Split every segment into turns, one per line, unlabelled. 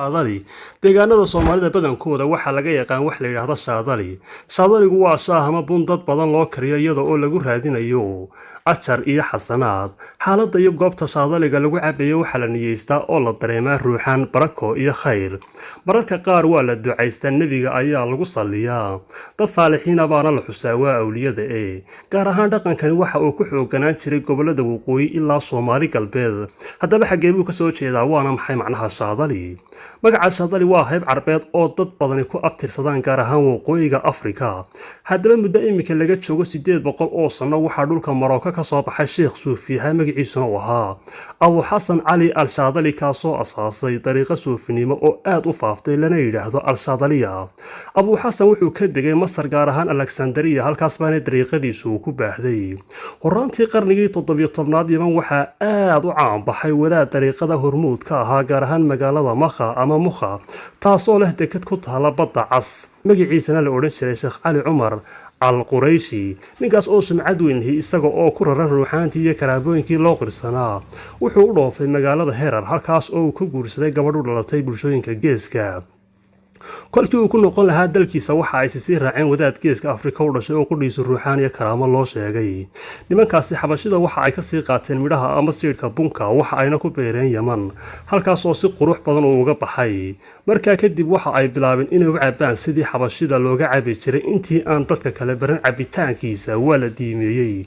saadali deegaanada Soomaalida badankooda waxa laga yaqaan wax la yiraahdo saadali saadaligu waa shaah ama bun dad badan loo kariyo iyada oo lagu raadinayo ajar iyo xasanaad xaaladda iyo goobta saadaliga lagu cabayo waxa la niyeystaa oo la dareemaa ruuxan barako iyo khayr mararka qaar waa la ducaystaa nabiga ayaa lagu saliyaa dad saalixiin baana la xusaa waa awliyada gaar ahaan dhaqankani waxa uu ku xooganaan jiray gobolada waqooyi ilaa Soomaali galbeed haddaba xagee buu ka soo jeedaa waana maxay macnaha saadali magaca saadali waa hayb carbeed oo dad badani ku abtirsadaan gaar ahaan waqooyiga Afrika haddaba muddo imika laga joogo 800 oo sano waxa dhulka Maroko ka soo baxay Sheekh Suufiyaha magaciisuna ahaa Abu Xasan Ali al-Saadali kaasoo asaasay dariiqa suufinimo oo aad u faaftay lana yiraahdo al-Saadaliya Abu Xasan wuxuu ka degay Masar gaar ahaan Alexandria halkaas baana dariiqadiisu ku baahday horaantii qarnigii 17aad Yemen waxa aad u caan baxay wadaad dariiqada hormuudka ahaa gaar ahaan magaalada Makha ama Mukha taasoo leh dekad ku taala badda cas magaciisana la oran jiray Sheekh Ali Umar al-Qurayshi ninkaas oo sumcad weyn leh isaga oo ku raran ruuxaantii iyo karaabooyinkii loo qirsanaa wuxuu u dhoofay magaalada Herar halkaas oo uu ku guursaday gabadh u dhalatay bulshooyinka geeska kolkii uu ku noqon lahaa dalkiisa waxa ay sii raaceen wadaad geeska Afrika u dhashay oo ku dhiiso ruuxaan iyo karaamo loo sheegay nimankaasi xabashida waxa ay ka sii qaateen midhaha ama siidka bunka waxa ayna ku beereen Yemen halkaas oo si qurux badan uga baxay markaa kadib waxa ay bilaabeen inay u cabaan sidii xabashida looga cabi jiray intii aan dadka kale baran cabitaankiisa waa la diimeeyay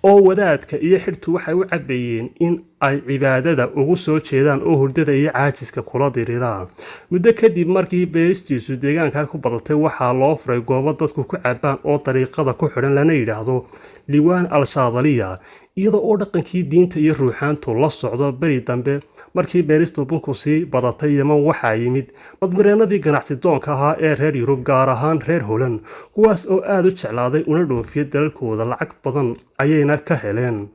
oo wadaadka iyo xirtu waxay u cabayeen in ay cibaadada ugu soo jeedaan oo hurdada iyo caajiska kula diriraan muddo kadib markii beestiisu deegaanka ku badatay waxa loo furay goobo dadku ku cabaan oo dariiqada ku xidhan lana yiraahdo liwaan al-Saadaliya iyadoo oo dhaqankii diinta iyo ruuxaantu la socdo bari dambe markii beeristu bunku sii badatay Yemen waxa yimid badmareenadii ganacsi doonka ahaa ee reer Yurub gaar ahaan reer Holland kuwaas oo aad u jeclaaday una dhoofiyay dalalkooda lacag badan ayayna ka heleen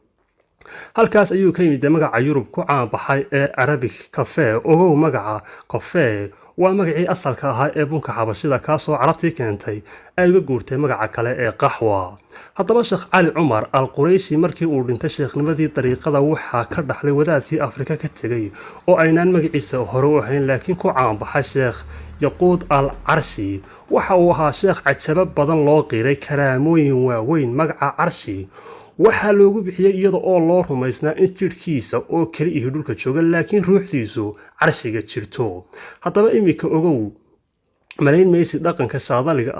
halkaas ayuu ka yimid magaca Yurub ku caan baxay ee Arabic cafe oo magaca cafe waa magacii asalka ahaa ee bunka xabashida kaasoo carabtii keentay ay uga guurtay magaca kale ee qaxwa haddaba Sheekh Ali Umar al-Qurayshi markii uu dhintay sheekhnimadii dariiqada waxa ka dhaxlay wadaadkii Afrika ka tagay oo aynaan magaciisa hore u ahayn laakiin ku caan baxay Sheekh Yaquud al-Arshi waxa uu ahaa sheekh cajab badan loo qiray karaamooyin waaweyn magaca Arshi waxa loogu bixiyay iyada oo loo rumaysnaa in jirkiisa oo kali iyo dhulka jooga laakiin ruuxdiisu carshiga jirto haddaba imika ogow malayn meesi dhaqanka saadaliga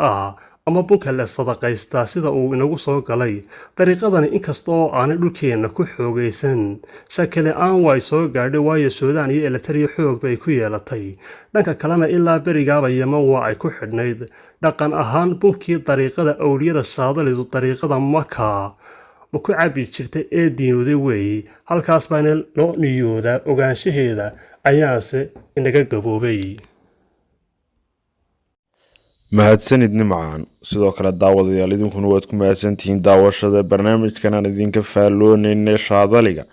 ama bunka la sadaqaystaa sida uu inagu soo galay dariiqadani inkastoo aanay dhulkeena ku xoogaysan shakale aan way soo gaadhay waayo Suudaan iyo Eritrea xoog bay ku yeelatay dhanka kalena ilaa barigaaba Yemen waa ay ku xidhnayd dhaqan ahaan bunkii dariiqada awliyada saadalidu dariiqada Makka ku cabi jirtay ee diinuuday weey halkaas baana loo niyooda ogaanshaheeda ayaase inaga gaboobay
mahadsanid nimcaan sidoo kale daawadayaal idinkuna waad ku mahadsantihiin daawashada barnaamijkan aan idinka faaloonayna saadaliga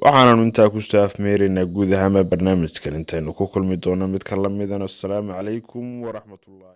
waxaanu intaa ku staafmeerina guud ahaan barnaamijkan intaynu ku kulmi doono mid kala midana assalaamu calaykum waraxmatullaahi